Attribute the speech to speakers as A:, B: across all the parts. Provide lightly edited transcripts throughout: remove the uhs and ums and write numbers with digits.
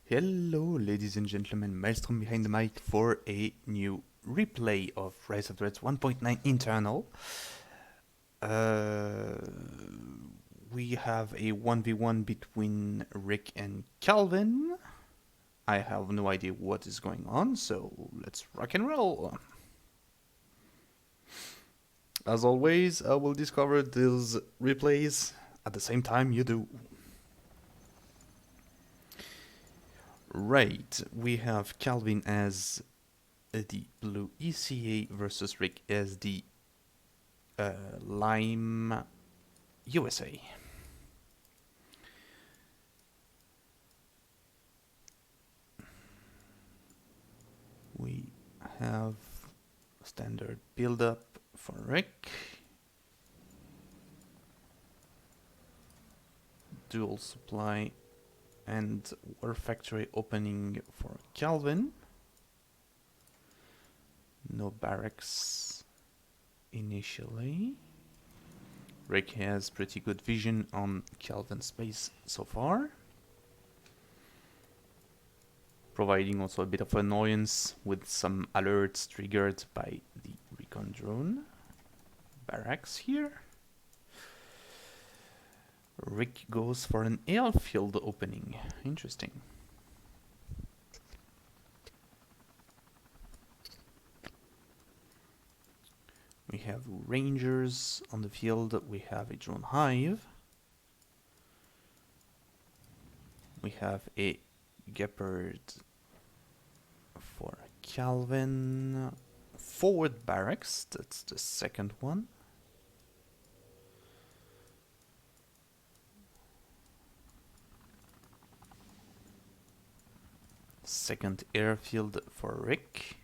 A: Hello, ladies and gentlemen, Maelstrom behind the mic for a new replay of Rise of the Reds 1.9 internal. We have a 1v1 between Rick and Calvin. I have no idea what is going on, so let's rock and roll. As always, I will discover these replays at the same time you do. Right, we have Calvin as the blue ECA versus Rick as the lime USA. We have standard build-up for Rick. Dual supply and war factory opening for Calvin. No barracks initially. Rick has pretty good vision on Calvin's base so far, providing also a bit of annoyance with some alerts triggered by the recon drone. Barracks here. Rick goes for an airfield opening. Interesting. We have rangers on the field. We have a drone hive. We have a Gepard for Calvin. Forward barracks, that's the second one. Second airfield for Rick.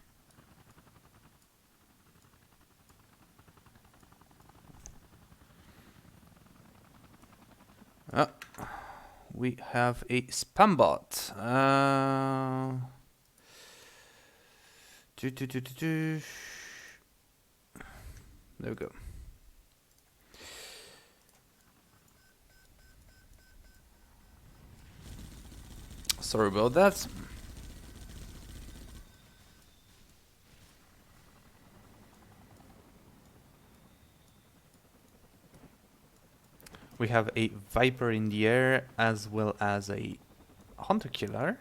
A: We have a spam bot. There we go. Sorry about that. We have a Viper in the air as well as a Hunter Killer.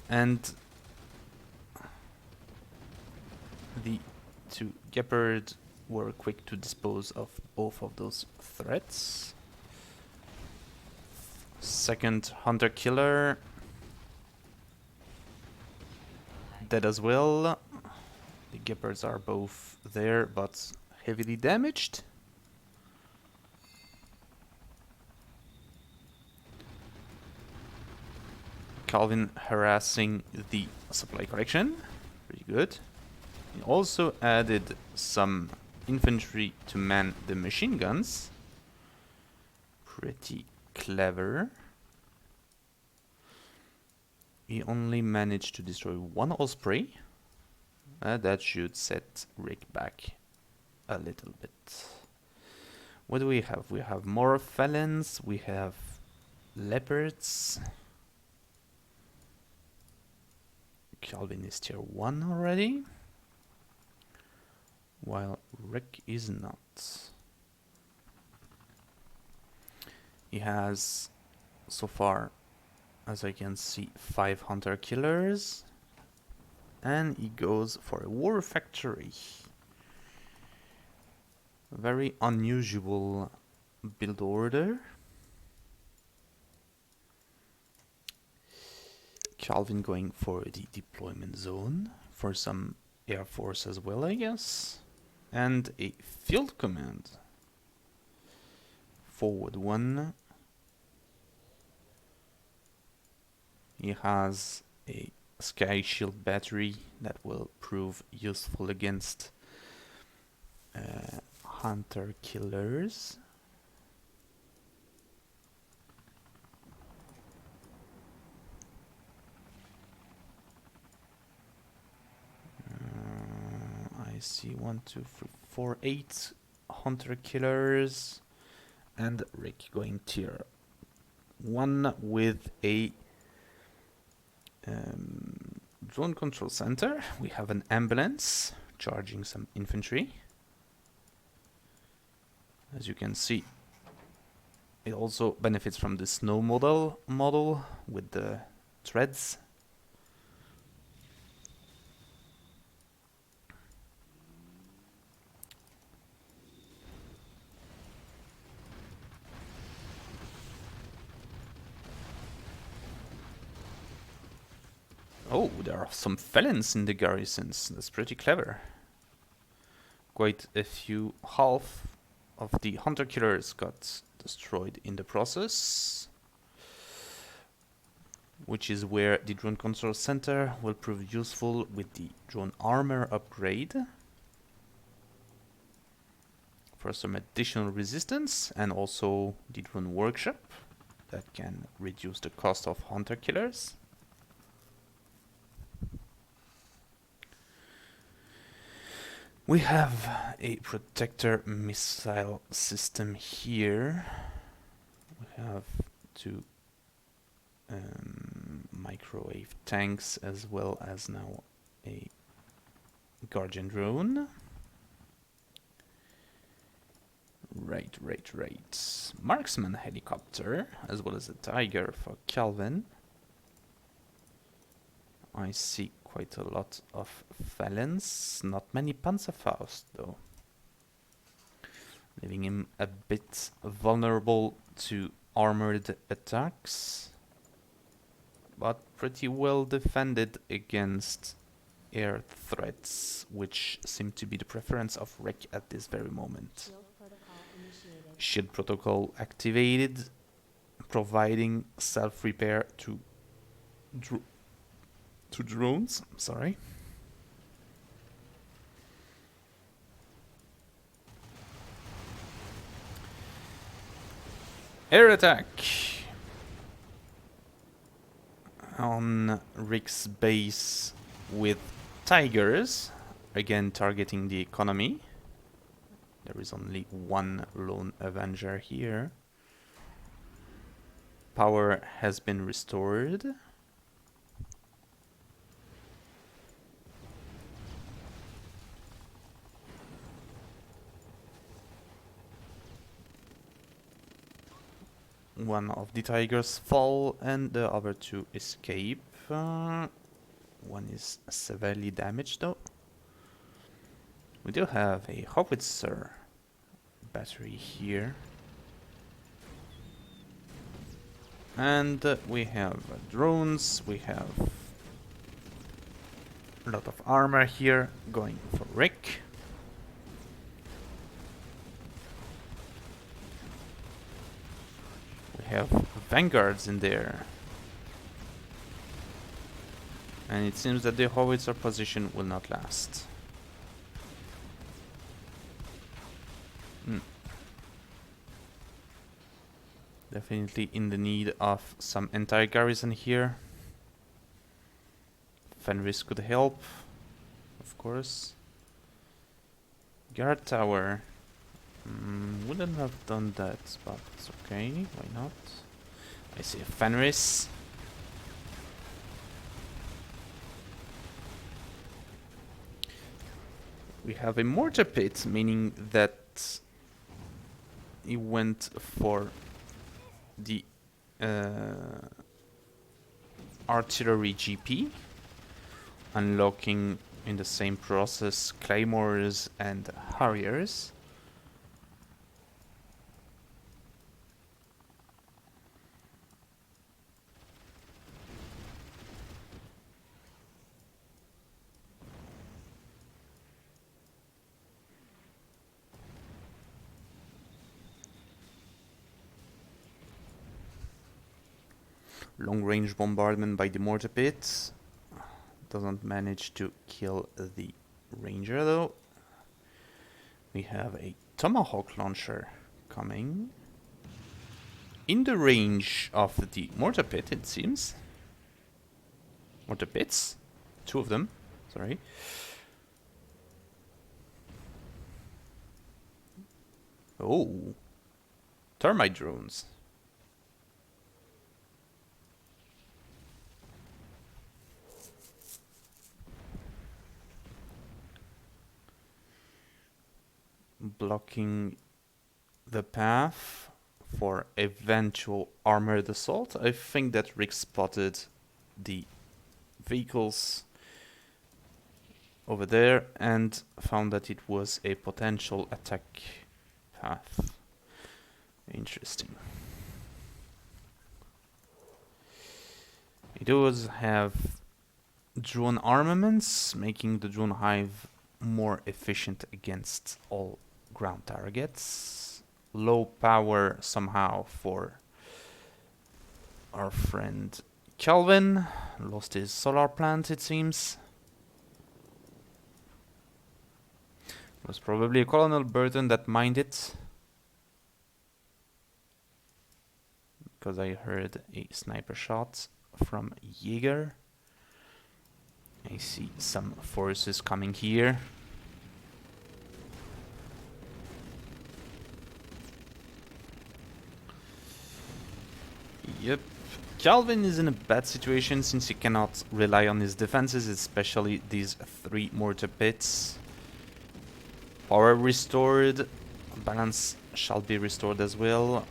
A: And the two Gepard were quick to dispose of both of those threats. Second Hunter Killer dead as well. The Gepards are both there but heavily damaged. Calvin harassing the supply collection. Pretty good. He also added some infantry to man the machine guns. Pretty clever. He only managed to destroy one Osprey. That should set Rick back a little bit. What do we have? We have more felons. We have leopards. Calvin is tier 1 already, while Rick is not. He has, so far, as I can see, 5 hunter killers, and he goes for a war factory. Very unusual build order. Calvin going for the deployment zone for some air force as well, I guess, and a field command. Forward one. He has a sky shield battery that will prove useful against hunter killers. I see 1, 2, 3, 4, 8 hunter killers, and Rick going tier 1 with a Drone control center. We have an ambulance charging some infantry. As you can see, it also benefits from the snow model with the treads. Oh, there are some felons in the garrisons. That's pretty clever. Quite a few, half of the hunter killers got destroyed in the process, which is where the drone control center will prove useful with the drone armor upgrade for some additional resistance, and also the drone workshop that can reduce the cost of hunter killers. We have a protector missile system here. We have two microwave tanks, as well as now a guardian drone. Right. Marksman helicopter, as well as a Tiger for Calvin. I see quite a lot of Felons, not many Panzerfaust though, leaving him a bit vulnerable to armored attacks, but pretty well defended against air threats, which seem to be the preference of Rick at this very moment. Shield protocol activated, providing self-repair to drones. Sorry. Air attack on Rick's base with Tigers, again targeting the economy. There is only one lone Avenger here. Power has been restored. One of the Tigers fall and the other two escape. One is severely damaged though. We do have a howitzer battery here. And we have drones, we have a lot of armor here going for Rick. We have vanguards in there. And it seems that the howitzer position will not last. Definitely in the need of some anti-garrison here. Fenris could help, of course. Guard tower. Wouldn't have done that, but it's okay, why not? I see a Fenris. We have a mortar pit, meaning that he went for the artillery GP, unlocking in the same process claymores and harriers. Long-range bombardment by the mortar pit. Doesn't manage to kill the ranger though. We have a tomahawk launcher coming. In the range of the mortar pit, it seems. Mortar pits? Two of them, sorry. Oh. Termite drones. blocking the path for eventual armored assault. I think that Rick spotted the vehicles over there and found that it was a potential attack path. Interesting. It does have drone armaments, making the drone hive more efficient against all ground targets. Low power somehow for our friend Calvin. Lost his solar plant, it seems. It was probably Colonel Burton that mined it, because I heard a sniper shot from Jaeger. I see some forces coming here. Yep. Calvin is in a bad situation since he cannot rely on his defenses, especially these 3 mortar pits. Power restored. Balance shall be restored as well.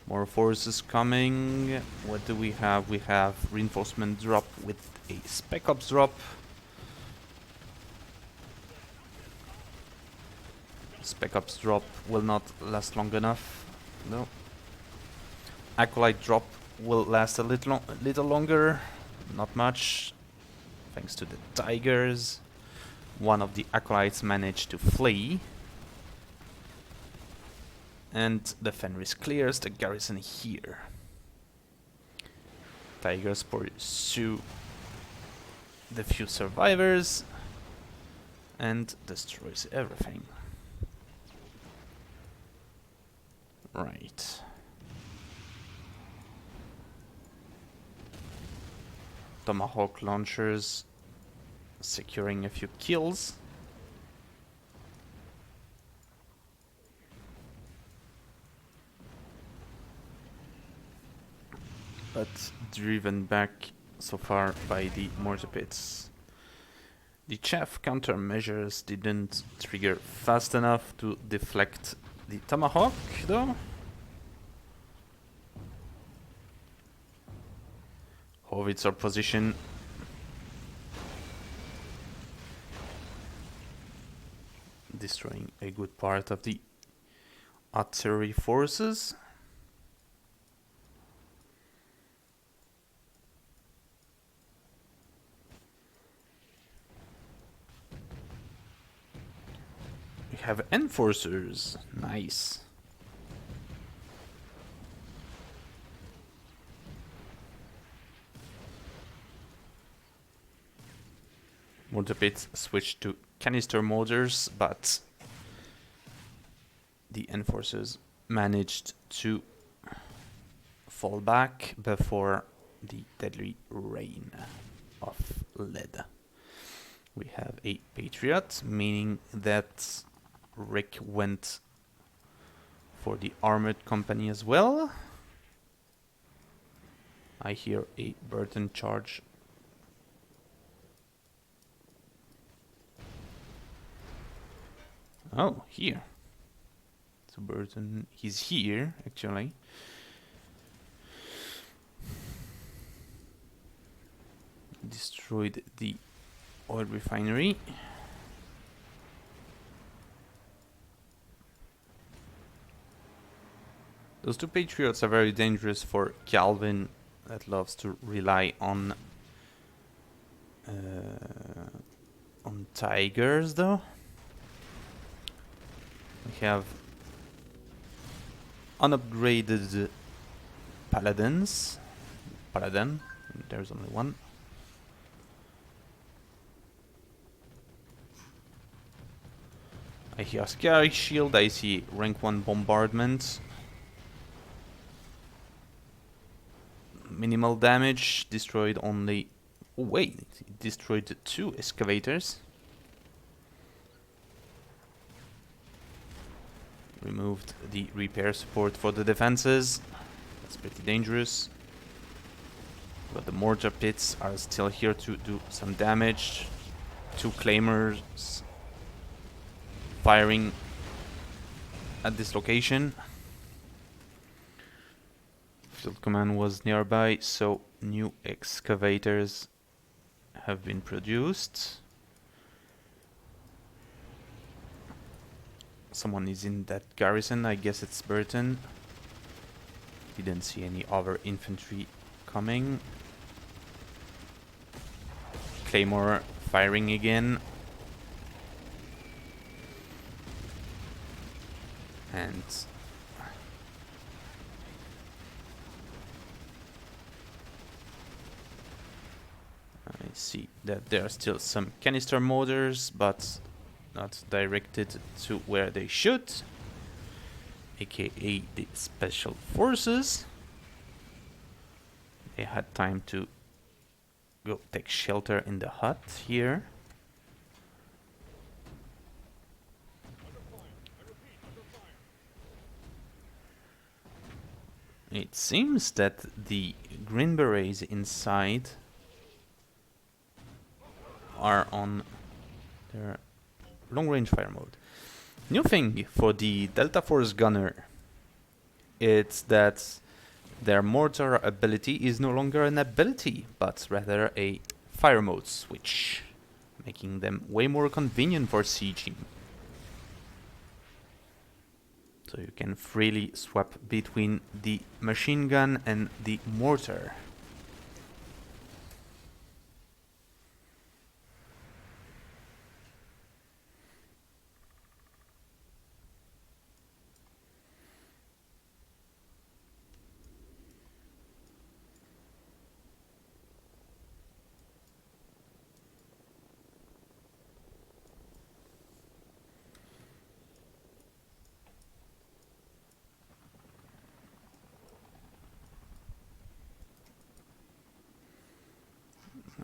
A: More forces coming. What do we have? We have reinforcement drop with a spec ops drop. Spec ops drop will not last long enough. No. Acolyte drop will last a little longer. Not much. Thanks to the Tigers. One of the Acolytes managed to flee. And the Fenris clears the garrison here. Tigers pursue the few survivors and destroys everything. Right. Tomahawk launchers securing a few kills. But driven back so far by the mortar pits. The chaff countermeasures didn't trigger fast enough to deflect the Tomahawk, though. Howitzer position. Destroying a good part of the artillery forces. We have enforcers. Nice. Mortar pits switched to canister mortars, but the enforcers managed to fall back before the deadly rain of lead. We have a Patriot, meaning that Rick went for the armored company as well. I hear a Burton charge. Oh, here. So Burton, he's here, actually. Destroyed the oil refinery. Those 2 Patriots are very dangerous for Calvin, that loves to rely on Tigers, though. We have unupgraded Paladins. Paladin, there's only one. I hear Sky Shield, I see rank 1 bombardment. Minimal damage, destroyed only... Oh wait, it destroyed 2 excavators. Removed the repair support for the defenses. That's pretty dangerous. But the mortar pits are still here to do some damage. 2 claimers. firing at this location. Field command was nearby, so new excavators have been produced. Someone is in that garrison, I guess it's Burton. Didn't see any other infantry coming. Claymore firing again. And I see that there are still some canister mortars, but not directed to where they should, aka the special forces. They had time to go take shelter in the hut here. It seems that the Green Berets inside are on their long-range fire mode. New thing for the Delta Force gunner, it's that their mortar ability is no longer an ability, but rather a fire mode switch, making them way more convenient for sieging. So you can freely swap between the machine gun and the mortar.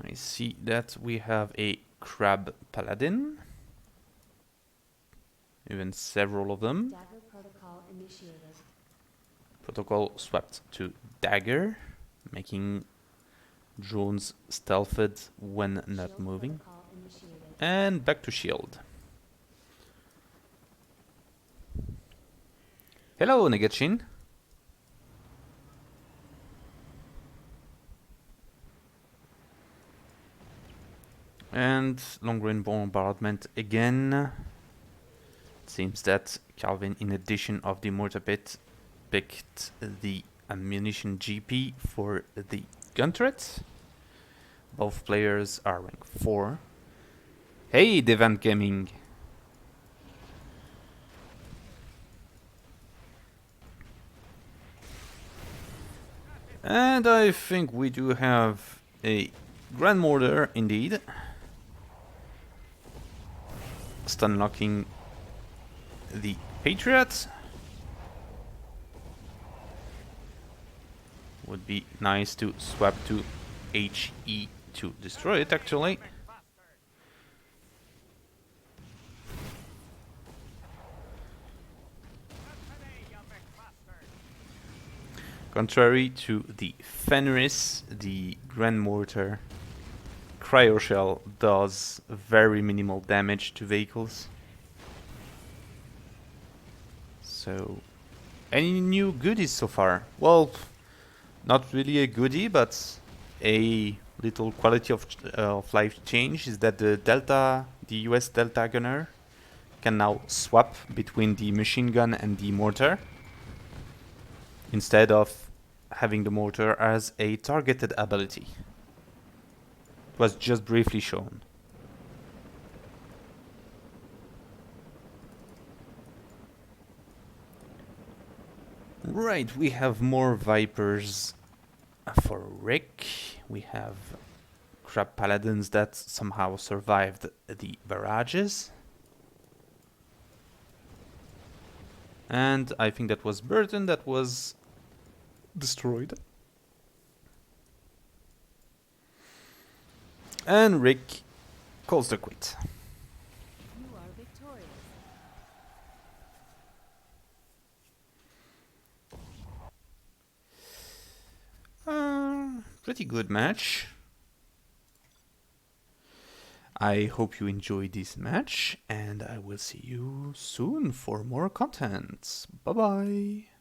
A: I see that we have a crab paladin, even several of them.
B: Dagger protocol initiated.
A: Protocol swapped to dagger, making drones stealthed when not
B: Shield
A: moving.
B: protocol initiated.
A: And back to shield. Hello, Negatchin. And long-range bombardment again. It seems that Calvin, in addition of the mortar pit, picked the ammunition GP for the gun turret. Both players are rank 4. Hey, Devant Gaming! And I think we do have a Grand Mortar indeed. Stun locking the Patriot. Would be nice to swap to HE to destroy it actually. Contrary to the Fenris, the Grand Mortar Cryo Shell does very minimal damage to vehicles. So, any new goodies so far? Well, not really a goodie, but a little quality of life change is that the US Delta Gunner can now swap between the machine gun and the mortar, instead of having the mortar as a targeted ability. It was just briefly shown. Right, we have more Vipers for Rick. We have Crab Paladins that somehow survived the barrages. And I think that was Burton that was destroyed. And Rick calls the quit.
B: You are victorious.
A: Pretty good match. I hope you enjoyed this match, and I will see you soon for more content. Bye bye.